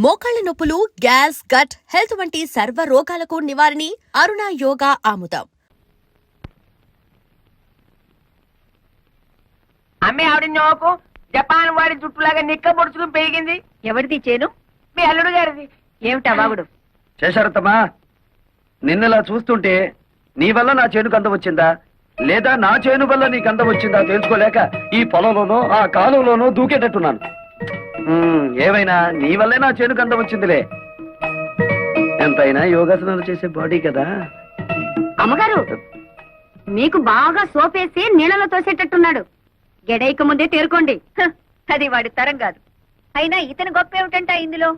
మోకాళ్ల నొప్పులు, gas, gut health వంటి సర్వ రోగాలకు నివారణి అరుణ యోగా ఆముదం. అమ్మే ఆవిడ నోకు జపాన్ వాడి జుట్టులాగా నిక్క పొడుచుకుని పెరిగింది. ఎవరిది చేను? మీ అల్లుడు గారిది. ఏమిటా వాగుడు? శేషరత్తమ్మా, నిన్నలా చూస్తుంటే నీ వల్ల నా చేనుకు అందం వచ్చిందా లేదా నా చేను వల్ల నీకు అందం వచ్చిందా తెలుసుకోలేక ఈ పొలంలోనో ఆ కాలంలోనో దూకేటట్టున్నాను. ఏమైనా నీ వల్లే నా చేనుకు అందం వచ్చిందిలే. ఎంతైనా యోగాసనాలు చేసే బాడీ కదా. అమ్మగారు, మీకు బాగా సోపేసి నీళ్ళలో తోసేటట్టున్నాడు. గెడైక ముందే తేరుకోండి. అది వాడి తరం కాదు. అయినా ఇతని గొప్ప ఏమిటంట ఇందులో?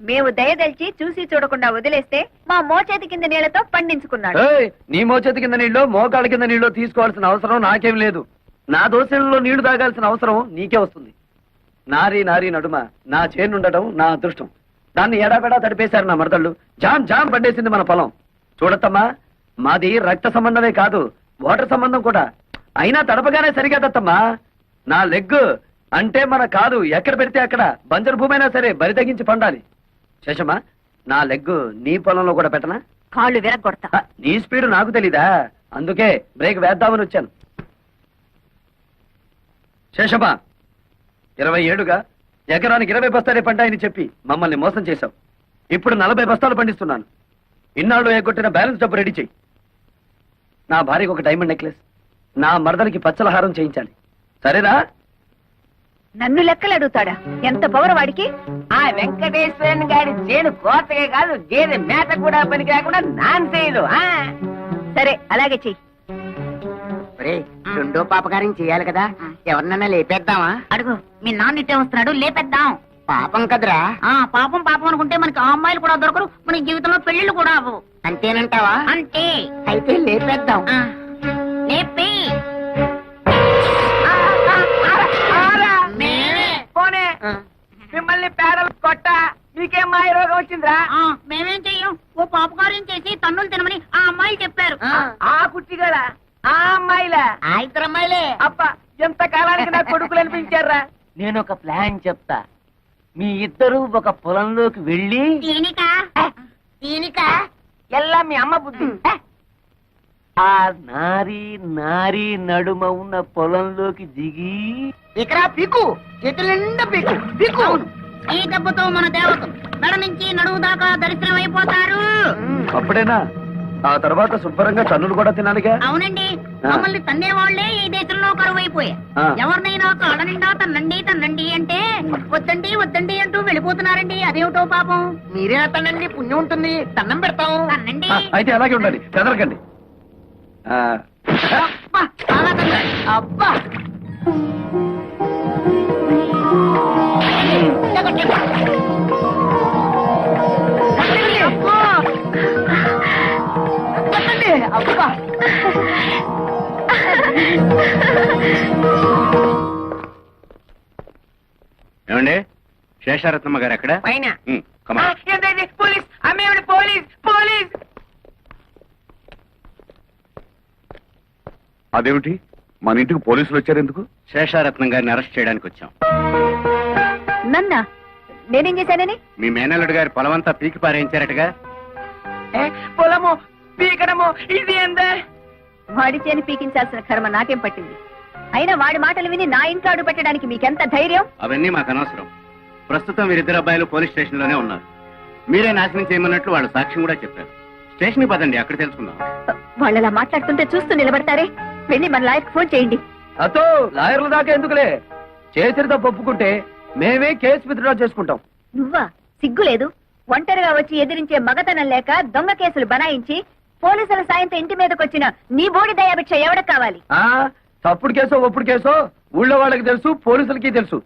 మేము దయదల్చి చూసి చూడకుండా వదిలేస్తే మా మోచేతి కింద నీళ్లతో పండించుకున్నాడు. నీ మోచేతి కింద నీళ్ళు మోకాళ్ళ కింద నీళ్ళు తీసుకోవాల్సిన అవసరం నాకేం లేదు. నా దోశలలో నీళ్లు తాగాల్సిన అవసరం నీకే వస్తుంది. నారీ నారీ నడుమ నా చేనుండటం నా అదృష్టం. దాన్ని ఎడాపెడా తడిపేశారు నా మరదళ్ళు. జామ్ జామ్ పండేసింది మన పొలం. చూడత్తమ్మా, మాది రక్త సంబంధమే కాదు, వాటర్ సంబంధం కూడా. అయినా తడపగానే సరిగదత్తమ్మా. నా లెగ్ అంటే మన కాదు ఎక్కడ పెడితే అక్కడ బంజరు భూమి అయినా సరే బరి తగ్గించి పండాలి. శేషమ్మా, నా లెగ్ నీ పొలంలో కూడా పెట్టనా? కాళ్ళు విరగొడతా. నీ స్పీడ్ నాకు తెలీదా? అందుకే బ్రేక్ వేద్దామని వచ్చాను. శేషమ్మా, 20 ఏళ్లుగా ఎకరానికి 20 బస్తాలే పంటాయని చెప్పి మమ్మల్ని మోసం చేశావు. ఇప్పుడు 40 బస్తాలు పండిస్తున్నాను. ఇన్నాళ్ళు ఎగ్గొట్టిన బ్యాలెన్స్ డబ్బు రెడీ చెయ్యి. నా భార్యకు ఒక డైమండ్ నెక్లెస్, నా మరదలకి పచ్చలహారం చేయించాలి. సరేనా? నన్ను లెక్కలు అడుగుతాడా? ఎంత పవర్ వాడికి! ఆ వెంకటేశ్వరన్ గారి చేను కోతగే కాదు, గేదె మేత కూడా పనికి రాకుండా నాన్ చేయదు. సరే, అలాగే చెయ్యి. రెండో పాపకార్యం చేయాలి కదా, ఎవరినన్నా లేపేద్దామా? అడుగు, మీ నాన్న ఇట్టే వస్తున్నాడు, లేపేద్దాం. పాపం కదరా. పాపం పాపం అనుకుంటే మనకి ఆ అమ్మాయిలు కూడా దొరకరు, మన జీవితంలో పెళ్లిళ్ళు కూడా అవ్వవు. అంతేనంటావా? అంతే. అయితే లేపేద్దాం. లేపి పోనే మిమ్మల్ని పేడలు కొట్ట మీకేం మాయ రోగం వచ్చిందిరా? మేమేం చెయ్యం, ఓ పాపకార్యం చేసి తన్నులు తినమని ఆ అమ్మాయిలు చెప్పారు. ఆ కుట్టిగడా ఆ అమ్మాయిలా? ఆ ఇద్దరు అమ్మాయిలే. అబ్బా, ఎంత కాలానికి నా కొడుకులు అనిపించారా? నేను ఒక ప్లాన్ చెప్తా. మీ ఇద్దరు ఒక పొలంలోకి వెళ్ళి ఎల్లా మీ అమ్మ బుద్ధి ఆ నారీ నారీ నడుమ ఉన్న పొలంలోకి దిగి ఇక్కడ పీకు, చేతుల నిండా పీకు పీకు. ఈ దెబ్బతో మన దేవత మెడ నుంచి నడువు దాకా దరిద్రం అయిపోతారు. అప్పుడేనా? ఆ తర్వాత శుభ్రంగా తన్నులు కూడా తినాలిగా. అవునండి, మమ్మల్ని తన్నే వాళ్లే ఈ దేశంలో కరువు అయిపోయాయి. ఎవరినైనా కాళ్ళ నిండా తన్నండి తన్నండి అంటే వద్దండి వద్దండి అంటూ వెళ్ళిపోతున్నారండి. అదేమిటో పాపం. మీరే తన్నండి, పుణ్యం ఉంటుంది, దండం పెడతాం. తన్నండి. అయితే అలాగే ఉండాలి, పెదరకండి. అబ్బా, చాలా తన్నండి. అబ్బా, అబ్బా. ఏమండి, శేషారత్నమ్మ గారు ఎక్కడ? పైన. కమాన్. పోలీస్ అమ్మేవాడి, పోలీస్ పోలీస్. అదేమిటి, మన ఇంటికి పోలీసులు వచ్చారు ఎందుకు? శేషారత్నం గారిని అరెస్ట్ చేయడానికి వచ్చాం. నన్నా? నేనేం చేశానని? మీ మేనల్లుడు గారి పొలమంతా పీకి పారేయించారటగా. పొలము పీకడము ఇది ఏందే? వాడి చేని పీకించాల్సిన కర్మ నాకేం పట్టింది? అయినా వాడి మాటలు విని నా ఇంట్లో అడుగు పెట్టడానికి మీకెంత ధైర్యం? అవన్నీ మాకు అనవసరం. ప్రస్తుతం వీరిద్దరు అబ్బాయిలు పోలీస్ స్టేషన్ లోనే ఉన్నారు. మీరే నాశనం చేయమన్నట్లు వాళ్ళు సాక్ష్యం కూడా చెప్పారు. స్టేషన్ పదండి, అక్కడ తెలుసుకుందాం. వాళ్ళలా మాట్లాడుతుంటే చూస్తూ నిలబడతారే? వెళ్ళి మన లాయర్కి ఫోన్ చేయండి. అతో లాయర్ల దాకా ఎందుకులే, చేతితో ఒప్పుకుంటే మేమే కేసు విత్డ్రా చేసుకుంటాం. నువ్వా? సిగ్గులేదు? ఒంటరిగా వచ్చి ఎదిరించే మగతనం లేక దొంగ కేసులు బనాయించి పోలీసుల సాయంతో ఇంటి మీదకి వచ్చిన నీ బోడి దయాభిక్ష ఎవడకు కావాలి? తప్పుడు కేసో ఒప్పుడు కేసో ఊళ్ళో వాళ్ళకి తెలుసు, పోలీసులకి తెలుసు.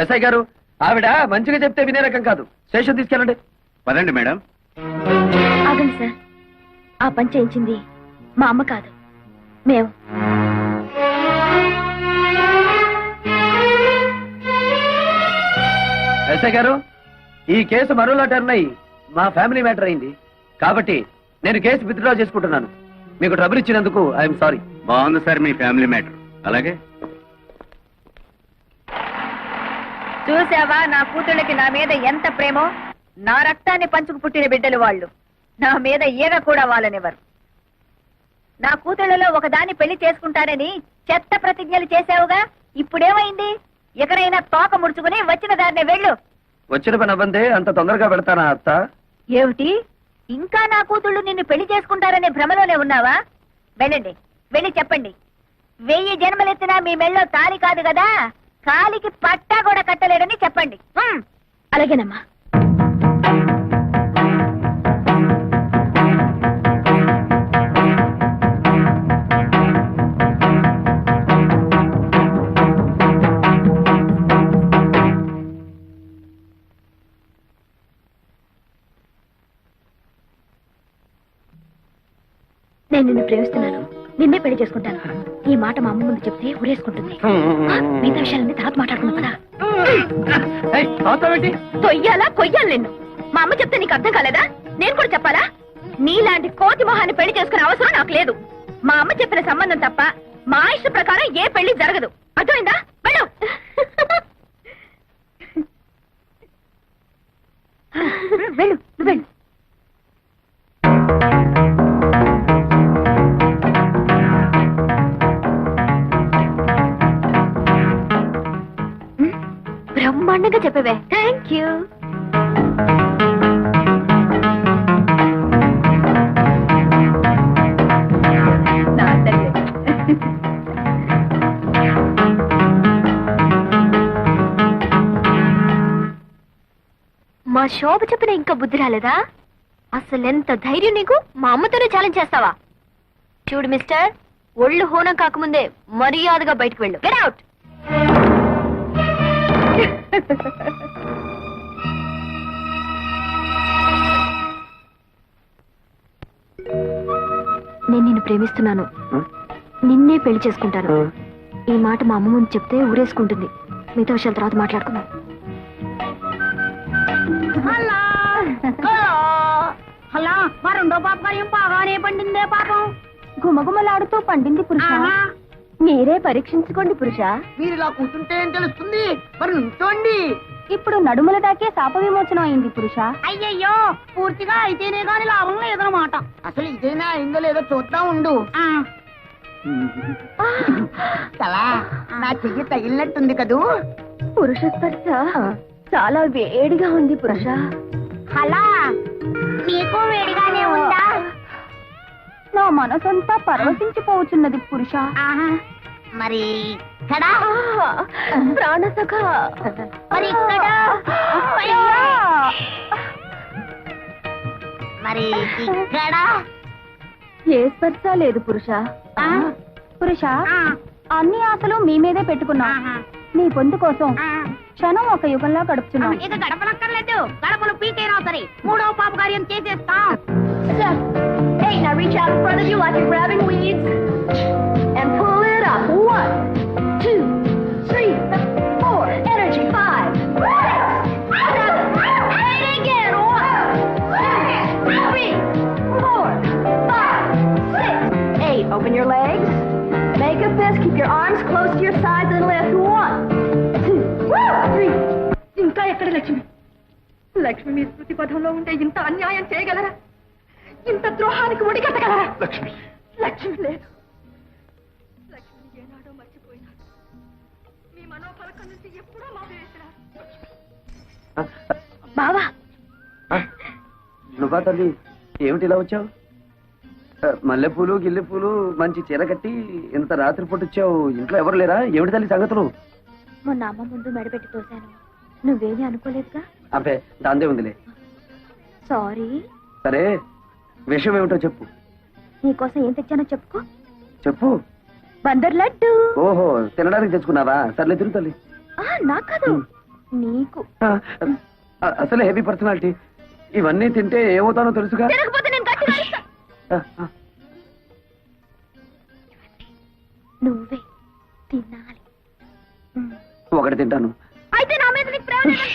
ఎస్ఐ గారు, ఆవిడ మంచిగా చెప్తే వినే రకం కాదు. స్టేషన్ తీసుకెళ్ళండి. పదండి మేడం. ఆగండి సార్, ఆ పని చేయించింది మా అమ్మ కాదు, మేము. ఎస్ఐ గారు, ఈ కేసు మరోలా టర్న్ అయ్యి మా ఫ్యామిలీ మ్యాటర్ అయింది కాబట్టి నేను కేసు విత్డ్రా చేసుకుంటున్నాను. మీకు ట్రబుల్ ఇచ్చినందుకు ఐఎమ్ సారీ. బాగుంది సార్ మీ ఫ్యామిలీ మ్యాటర్. అలాగే చూసావా నా కూతుళ్ళకి నా మీద ఎంత ప్రేమో? నా రక్తాన్ని పంచుకు పుట్టిన బిడ్డలు వాళ్ళు. నా మీద ఈగ కూడా వాళ్ళనివ్వరు. నా కూతుళ్లలో ఒకదాన్ని పెళ్లి చేసుకుంటానని చెత్త ప్రతిజ్ఞలు చేశావుగా, ఇప్పుడేమైంది? ఎకరైనా తోక ముడుచుకుని వచ్చిన దారినే వెళ్ళు. వచ్చిన పని అవ్వందే అంత తొందరగా పెడతానా అత్త? ఏమిటి, ఇంకా నా కూతుళ్ళు నిన్ను పెళ్లి చేసుకుంటారనే భ్రమలోనే ఉన్నావా? వెళ్ళండి, వెళ్ళి చెప్పండి. 1000 జన్మలెత్తినా మీ మెళ్ళో తాలి కాదు కదా, కాలికి పట్టా కూడా కట్టలేడని చెప్పండి. అలాగేనమ్మా. నేను నిన్ను ప్రేమిస్తున్నాను, నిన్నే పెళ్లి చేసుకుంటాను. ఈ మాట మా అమ్మ ముందు చెప్తే ఊరేసుకుంటుంది. మిగతా విషయాలన్నీ తర్వాత మాట్లాడుకుందాం కదా. కొయ్యాలా కొయ్యాలి నిన్ను. మా అమ్మ చెప్తే నీకు అర్థం కాలేదా? నేను కూడా చెప్పాలా? నీలాంటి కోతి మొహాన్ని పెళ్లి చేసుకునే అవసరం నాకు లేదు. మా అమ్మ చెప్పిన సంబంధం తప్ప మా ఇష్ట ప్రకారం ఏ పెళ్లి జరగదు. అర్థమైందా? వెళ్ళు. వెళ్ళు, వెళ్ళు. బ్రహ్మాండంగా చెప్పవే. Thank you. మా శోభ చెప్పిన ఇంకా బుద్ధి రాలేదా? అసలెంత ధైర్యం నీకు? మా అమ్మతోనే ఛాలెంజ్ చేస్తావా? చూడు మిస్టర్, ఒళ్ళు హోనం కాకముందే మర్యాదగా బయటకు వెళ్ళు. Get out. నేను నిన్ను ప్రేమిస్తున్నాను, నిన్నే పెళ్లి చేసుకుంటాను. ఈ మాట మా అమ్మ ముందు చెప్తే ఊరేసుకుంటుంది. మిగతా విషయాల తర్వాత మాట్లాడుకుందాం. అలా మా రెండో పాప కార్యం బాగానే పండిందే పాపం. గుమగుమలాడుతూ పండింది పురుష. మీరే పరీక్షించుకోండి పురుష. మీరు ఇలా కూర్చుంటే ఏం తెలుస్తుంది? మరి నుంచోండి. ఇప్పుడు నడుముల దాకే శాప విమోచనం అయింది పురుష. అయ్యయ్యో, పూర్తిగా అయితేనే గాని లాభం లేదన్నమాట. అసలు ఇదేనా అయిందో లేదో చూద్దాం ఉండు. తలా నా చెయ్యి తగిలినట్టుంది కదూ. పురుష స్పర్శ చాలా వేడిగా ఉంది పురుష. అలా నీకు వేడిగానే ఉందా? నా మనసంతా పరవశించిపోవచ్చున్నది పురుష. మరి ఇక్కడ ప్రాణసఖ, మరి ఇక్కడ మరి ఇక్కడ ఏ స్పర్శ లేదు పురుష. పురుష, అన్ని ఆశలు మీ మీదే పెట్టుకున్నా. నీ పొందు కోసం క్షణం ఒక యుగంలా గడుపుతున్నాం. ఇక గడపలక్కర్లేదు, గడపలు పీకైనా సరే మూడో పాప కార్యం చేసేస్తాం. Hey, now reach out in front of you like you're grabbing weeds and pull it up. 1, 2, 3, 4. Energy. 5, 6, 7. And again. 1, 2, 3, 4, 5, 6, 8. Open your legs. Make a fist. Keep your arms close to your sides and lift. 1, 2, 3. ఇంకా ఎక్కడ లక్ష్మి? లక్ష్మి మీ స్మృతి పథంలో ఉంటే ఇంత అన్యాయం చేయగలరా? ఇంత ద్రోహానికి ఒడిగట్టగలరా? లక్ష్మి, లక్ష్మి లేదు. లక్ష్మిని ఏనాడో మర్చిపోయినాడు. మీ మనోఫలకం నుంచి ఎప్పుడో మావేసినారు. బావా, నువ్వా తల్లి? ఏమిటి ఇలా వచ్చావు? మల్లెపూలు గిల్లెపూలు మంచి చీర కట్టి ఇంత రాత్రి పొట్టొచ్చావు. ఇంట్లో ఎవరు లేరా? ఏమిటి తల్లి సంగతులు? మొన్న అమ్మ ముందు మెడపెట్టి తోశాను. నువ్వేమీ అనుకోలేదుగా? అబ్బే, దాందే ఉందిలే. సారీ. సరే, విషయం ఏమిటో చెప్పు. నీకోసం ఏం తెచ్చానో చెప్పుకో. చెప్పు. బందర్ లడ్డు. ఓహో, తినడానికి తెచ్చుకున్నావా? సర్లే తిరుగు తల్లి. నాకు కాదు, నీకు. అసలే హెవీ పర్సనాలిటీ. ఇవన్నీ తింటే ఏమవుతానో తెలుసుగా. తినకపోతే నేను గట్టిగా అరుస్తా. నువ్వే తినాలి. ఒకటి తింటాను. అయితే నా మీద నీకు ప్రేమ లేదా?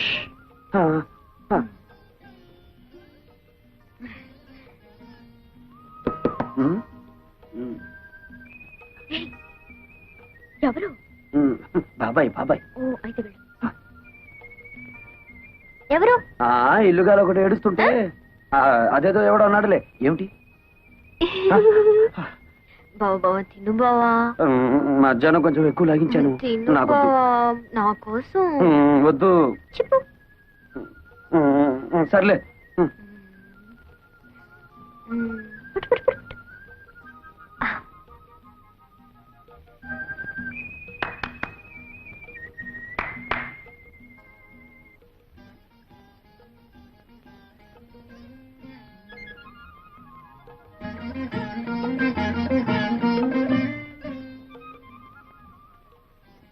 ఎవరు? బాబాయ్ బాబాయ్. ఓ, అయితే వెళ్ళు. ఎవరు? ఆ ఇల్లుగాలు ఒకటి ఏడుస్తుంటే అదేదో ఎవడో అన్నాడులే. ఏమిటి? బావా బావా తిను బావా. మధ్యాహ్నం కొంచెం ఎక్కువ లాగించాను. తిను నాకు బావా నా కోసం. వద్దు. చెప్పు. సర్లే. పట్టు, పట్టు, పట్టు.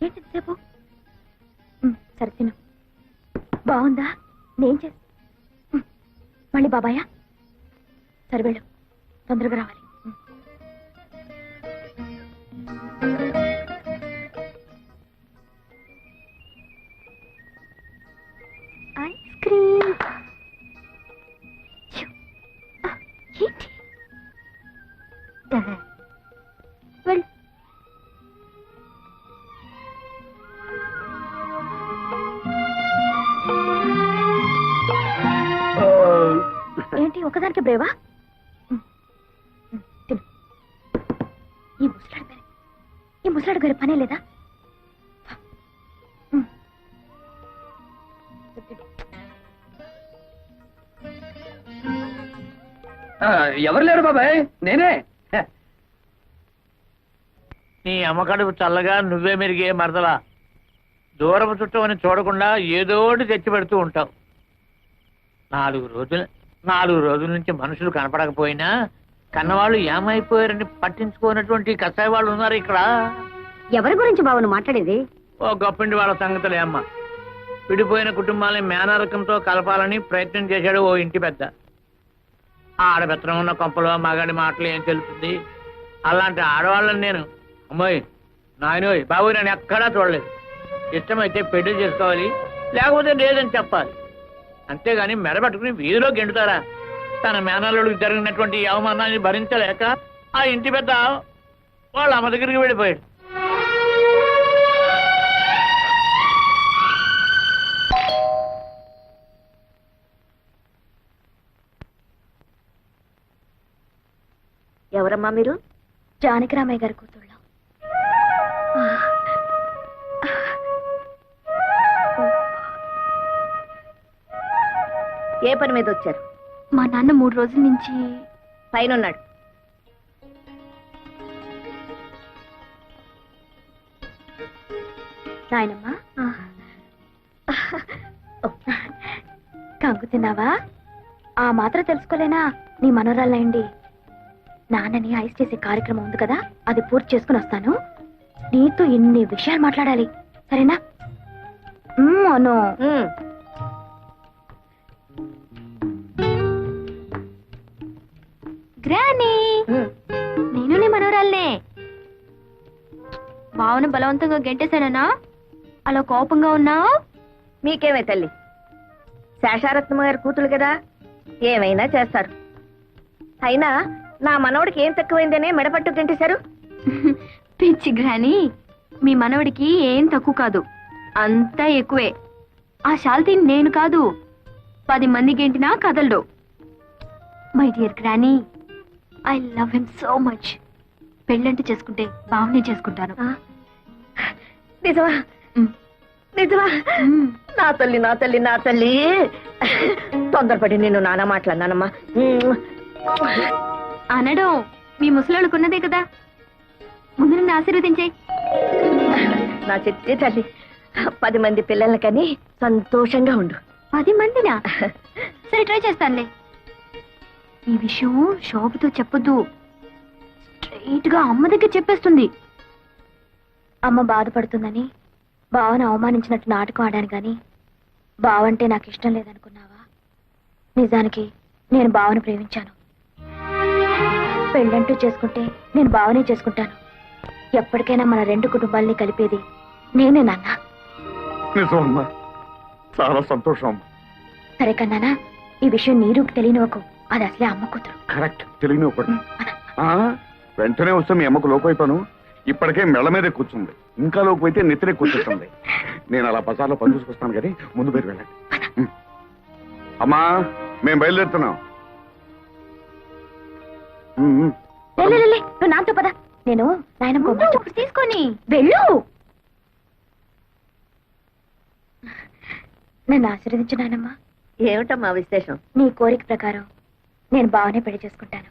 ఏంటి చెప్పు. సరే తిను. బాగుందా? నేను మళ్ళీ బాబాయా? సరే వెళ్ళు, తొందరగా రావాలి. Ice cream. ఏంటి? వెళ్ళు. ఏంటి ఒకదానికి బ్రేవా? తిను. ఈ ముసలాడు గారి పనే లేదా? ఎవరు లేరు బాబాయ్, నేనే. నీ అమ్మకడుపు చల్లగా నువ్వే మెరిగే మరదలా. దూరపు చుట్టం అని చూడకుండా ఏదోటి తెచ్చి పెడుతూ ఉంటావు. 4 రోజుల నుంచి మనుషులు కనపడకపోయినా కన్నవాళ్ళు ఏమైపోయారని పట్టించుకోనటువంటి కసాయి వాళ్ళు ఉన్నారు ఇక్కడ. ఎవరి గురించి బావను మాట్లాడేది? ఓ గొప్పిండి వాళ్ళ సంగతులే అమ్మ. విడిపోయిన కుటుంబాలని మేనరకంతో కలపాలని ప్రయత్నం చేశాడు ఓ ఇంటి పెద్ద. ఆడబెత్తనం ఉన్న కొంపలో మగాడి మాటలు ఏం తెలుస్తుంది? అలాంటి ఆడవాళ్ళని నేను అమ్మాయి నాయనోయ్ బాబు నేను ఎక్కడా చూడలేదు. ఇష్టమైతే పెళ్లి చేసుకోవాలి, లేకపోతే లేదని చెప్పాలి. అంతేగాని మెడబట్టుకుని వీధిలో గెంటుతారా? తన మేనల్లుడికి జరిగినటువంటి అవమానాన్ని భరించలేక ఆ ఇంటి పెద్ద వాళ్ళ అమ్మ దగ్గరికి వెళ్ళిపోయాడు. ఎవరమ్మా మీరు? జానకిరామయ్య గారి కూతుళ్ళ. ఏ పని మీద వచ్చారు? మా నాన్న 3 రోజుల నుంచి పైన ఉన్నాడు. నాయనమ్మా కంగు తిన్నావా? ఆ మాత్రం తెలుసుకోలేనా? నీ మనోరాలయండి. నాన్నని ఐస్ చేసే కార్యక్రమం ఉంది కదా, అది పూర్తి చేసుకుని వస్తాను. నీతో ఇన్ని విషయాలు మాట్లాడాలి, సరేనా? అను గ్రానీ, నేను నీ మనోరాలనే. భావన బలవంతంగా గెంటేశానా? అలా కోపంగా ఉన్నావు? మీకేమే తల్లి, శేషారత్నమ్మ గారి కూతురు కదా, ఏమైనా చేస్తారు. అయినా నా మనవడికి ఏం తక్కువైందనే మెడపట్టు గెంటేశారు. పిచ్చి గ్రానీ, మీ మనవడికి ఏం తక్కువ కాదు, అంతా ఎక్కువే. ఆ శాల్తీ నేను కాదు, 10 మంది గెంటినా కదలడు. My dear granny, I love him so much. పెళ్ళంటే చేసుకుంటే బావనే చేసుకుంటాను. నిజమా? నిజమా? నా తల్లి నా తల్లి నా తల్లి, తొందరపడి నేను నాన్న మాట్లాడినానమ్మా. అనడం మీ ముసలాళ్ళకున్నదే కదా, ముందు నన్ను ఆశీర్వదించే. నా చెట్టే తల్లి, 10 మంది పిల్లల్ని కని సంతోషంగా ఉండు. 10 మందినా? సరే ట్రై చేస్తానులే. ఈ విషయం శోభతో చెప్పొద్దు, స్ట్రైట్ గా అమ్మ దగ్గర చెప్పేస్తుంది. అమ్మ బాధపడుతుందని బావను అవమానించినట్టు నాటకం ఆడాను గాని బావంటే నాకు ఇష్టం లేదనుకున్నావా? నిజానికి నేను బావను ప్రేమించాను. పెళ్ళంటూ చేసుకుంటే నేను బావనే చేసుకుంటాను. ఎప్పటికైనా మన 2 కుటుంబాల్ని కలిపేది నేనే నాన్న. నిజమమ్మా, చాలా సంతోషం. సరే కన్నానా, ఈ విషయం నీరుకు తెలియనివ్వకు, అది అసలే అమ్మ కూతురు. కరెక్ట్, తెలియనివ్వకూడదు. వెంటనే వస్తే మీ అమ్మకు లోపైపోను. ఇప్పటికే మెళ్ళ మీదే కూర్చుంది, ఇంకా లోపు అయితే నెత్తినే కూర్చుంటుంది. నేను అలా బజార్లో పని చూసుకొస్తాను కానీ ముందు మీరు వెళ్ళండి. అమ్మా మేము బయలుదేరుతున్నాం. నువ్వు నాతో పద. నేను నాయనమ్మ తీసుకొని వెళ్ళు. నన్ను ఆశీర్వదించు నాయనమ్మ. ఏమిటమ్మా విశేషం? నీ కోరిక ప్రకారం నేను బాగానే పెళ్లి చేసుకుంటాను.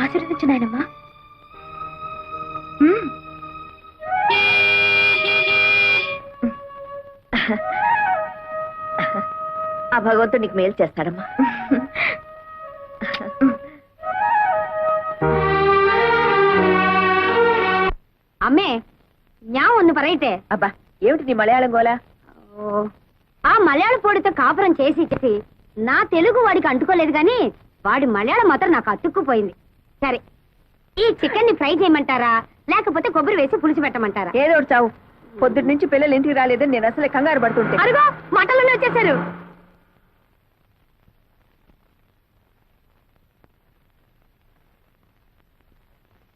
ఆశీర్వదించు నాయనమ్మ. ఆ భగవంతుడు నీకు మేలు చేస్తాడమ్మా. అమ్మే ஞா ஒண்ணு பரையிட்டே. అబ్బా ఏమిటి నీ మలయాళం గోలా? ఆ మలయాళ పొడితో కాపురం చేసి చేసి నా తెలుగు వాడికి అంటుకోలేదు గాని వాడి మలయాళం మాత్రం నాకు అతుక్కుపోయింది. సరే, ఈ చికెన్ ని ఫ్రై చేయమంటారా లేకపోతే కొబ్బరి వేసి పులిసి పెట్టమంటారా? ఏదో ఒకటి చావు. పొద్దుటి నుంచి పిల్లలు ఇంటికి రాలేదని నేను అసలే కంగారు పడుతుంటే. అరుగో మటన్లోనే వచ్చేసారు.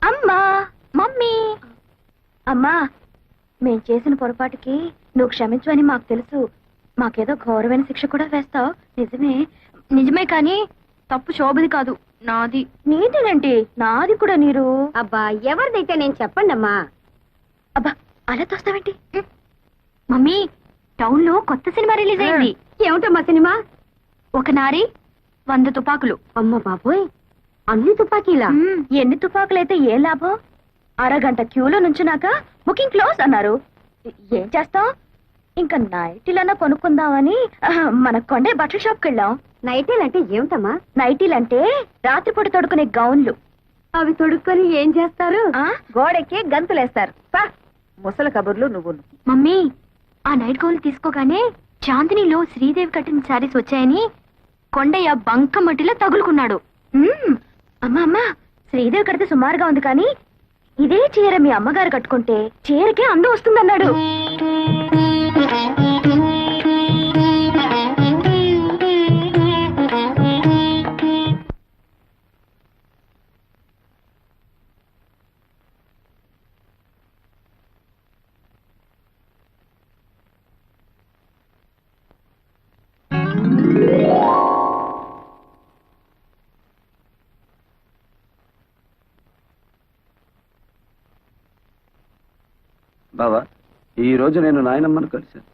అమ్మా, మమ్మీ. అమ్మా, మేం చేసిన పొరపాటుకి నువ్వు క్షమించవని మాకు తెలుసు. మాకేదో ఘోరమైన శిక్ష కూడా వేస్తావు. నిజమే. నిజమే కానీ తప్పు శోభది కాదు, నాది. నీదేనండి, నాది కూడా. నీరు అబ్బా ఎవరిదైతే నేను చెప్పండి అమ్మా. అబ్బా అలా తోస్తావేంటి? మమ్మీ, టౌన్ లో కొత్త సినిమా రిలీజ్ అయింది. ఏమిటమ్మా సినిమా? ఒక నారి 100 తుపాకులు. అమ్మ బాబోయ్, అన్ని తుపాకీలా? ఎన్ని తుపాకులైతే ఏ లాభం? అరగంట క్యూలో నుంచున్నాక బుకింగ్ క్లోజ్ అన్నారు. ఏం చేస్తాం? ఇంకా నైటీలన్నా కొనుక్కుందామని మన కొండే బట్టల షాప్కి వెళ్ళాం. నైటీలంటే ఏమిటమ్మా? నైటీలంటే రాత్రిపూట తొడుకునే గౌన్లు. అవి తొడుక్కొని ఏం చేస్తారు? గోడెక్కి గంతులేస్తారు. ముసల కబుర్లు నువ్వు. మమ్మీ, ఆ నైట్ గౌన్లు తీసుకోగానే చాందినిలో శ్రీదేవి కట్టిన శారీస్ వచ్చాయని కొండయ్య బంక మట్టిలో తగులుకున్నాడు. అమ్మా అమ్మా, శ్రీదేవి కడితే సుమారుగా ఉంది కానీ ఇదే చీర మీ అమ్మగారు కట్టుకుంటే చీరకే అందం వస్తుందన్నాడు. బావా, ఈ రోజు నేను నాయనమ్మను కలిశాను.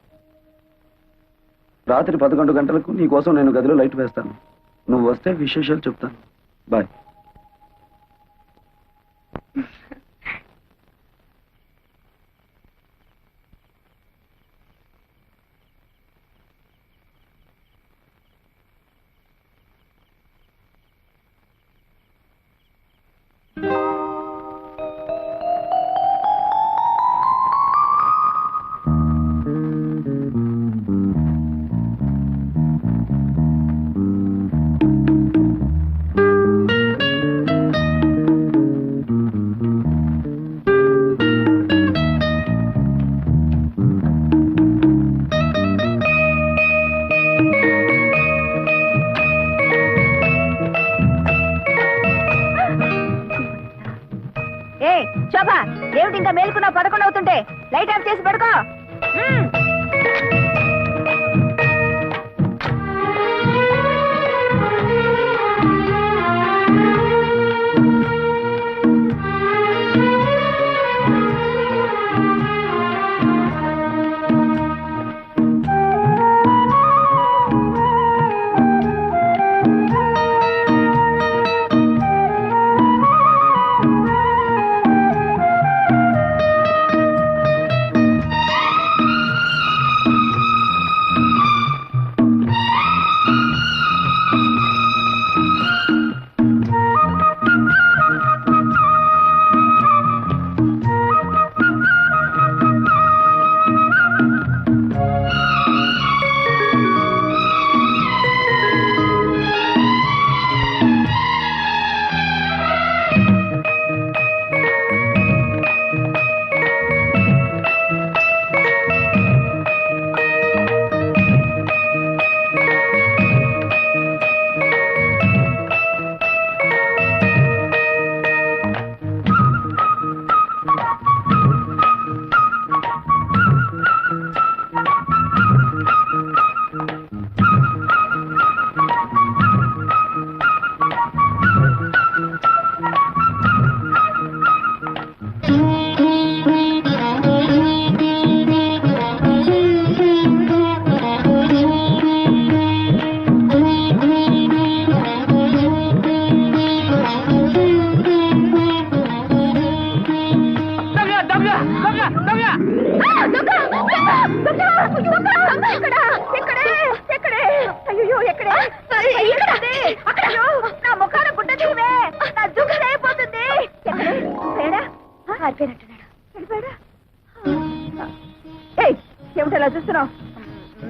రాత్రి 11 గంటలకు నీ కోసం నేను గదిలో లైట్ వేస్తాను. నువ్వు వస్తే విశేషాలు చెప్తాను. బాయ్. ఏ శోభ, ఏమిటి ఇంకా మేలుకున్నా? 11 అవుతుంటే లైట్ ఆఫ్ చేసి పడుకో.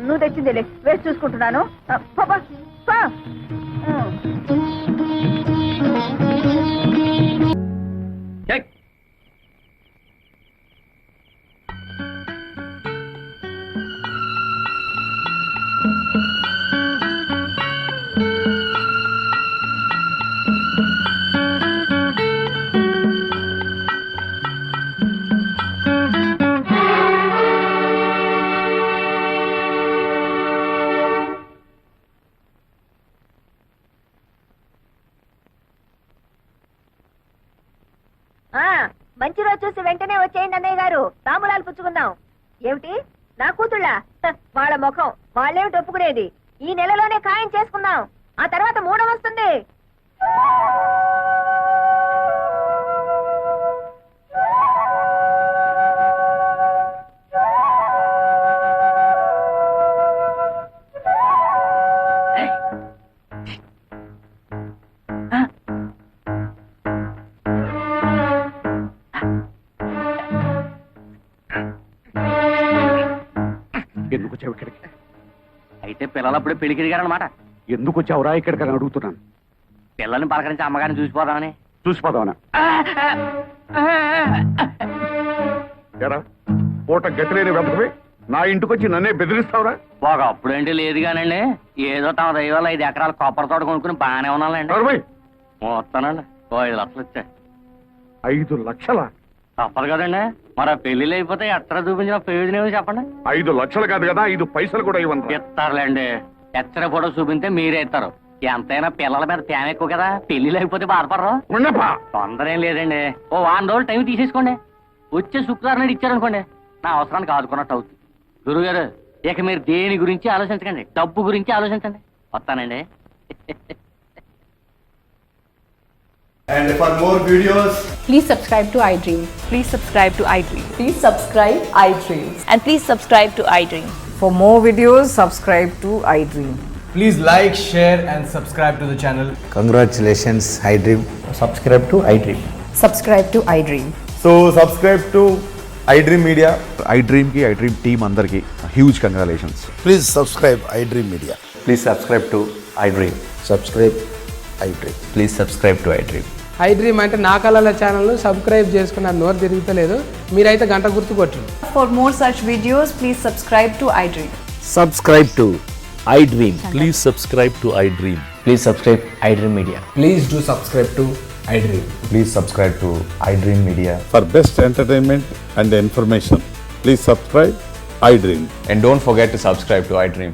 నువ్వు తెచ్చిందిలే వేసి చూసుకుంటున్నాను. పాపా పా. చెక్. మంచి రోజు చూసి వెంటనే వచ్చేయండి అన్నయ్య గారు, తాంబూలాలు పుచ్చుకుందాం. ఏమిటి నా కూతుళ్ళ? వాళ్ళ ముఖం వాళ్ళేమిటి ఒప్పుకునేది? ఈ నెలలోనే ఖాయం చేసుకుందాం, ఆ తర్వాత మూడం వస్తుంది. ఎందుకు వచ్చావు ఇక్కడికి? అయితే పిల్లలప్పుడు పెళ్లికి దిగారనమాట. ఎందుకు వచ్చావురా ఇక్కడికి అని అడుగుతున్నాను. పిల్లల్ని పలకరించి అమ్మగారిని చూసిపోదామని. చూసిపోదామనా? ఎరా పూట గతిలేని వెతకవి నా ఇంటికి వచ్చి నన్నే బెదిరిస్తావురా? ఒక అప్పుడేంటి లేదు కానండి, ఏదో తమ దైవాలు 5 ఎకరాల కొబ్బరి తోట కొనుక్కుని బాగానే ఉన్నానండి. వస్తానండి, 5 లక్షలు వచ్చాయి. 5 లక్షలా? తప్పదు కదండి, మరి పెళ్లిళ్ళు అయిపోతే ఎక్కడ చూపించిన ప్రయోజనం చెప్పండి. 5 లక్షలు కాదు కదా, 5 పైసలు కూడా ఇవ్వండి. ఇస్తారులేండి, ఎచ్చర ఫోటో చూపిస్తే మీరే ఇస్తారు. ఎంతైనా పిల్లల మీద తేమ ఎక్కువ కదా, పెళ్లిళ్ళు అయిపోతే బాధపడరు. తొందర ఏం లేదండి, ఓ 1 రోజులు టైం తీసేసుకోండి. వచ్చే శుక్రవారం నాడు ఇచ్చారనుకోండి, నా అవసరానికి ఆదుకున్నట్టు అవుతుంది. గురుగారు, ఇక మీరు దేని గురించి ఆలోచించకండి, డబ్బు గురించి ఆలోచించండి. వస్తానండి. And for more videos, Please subscribe to iDream. Please subscribe to iDream. Please subscribe iDream. And please subscribe to iDream. For more videos, subscribe to iDream. please like, share and subscribe to the channel. Congratulations, iDream. Subscribe to iDream. Subscribe to iDream. So subscribe to iDream Media. iDream కి iDream team అందరికి huge congratulations. Please subscribe iDream Media. Please subscribe to iDream. Subscribe iDream. Please subscribe to iDream. iDream అంటే నా కళల ఛానల్ను subscribe చేసుకున్న నోరు తిరుగుతలేదు, మీరైతే గంట గుర్తు కొట్టండి. For more such videos, please subscribe to iDream. Subscribe to iDream. Please subscribe to iDream. Please subscribe iDream Media. Please do subscribe to iDream. Please subscribe to iDream Media. For best entertainment and information please subscribe iDream. And don't forget to subscribe to iDream.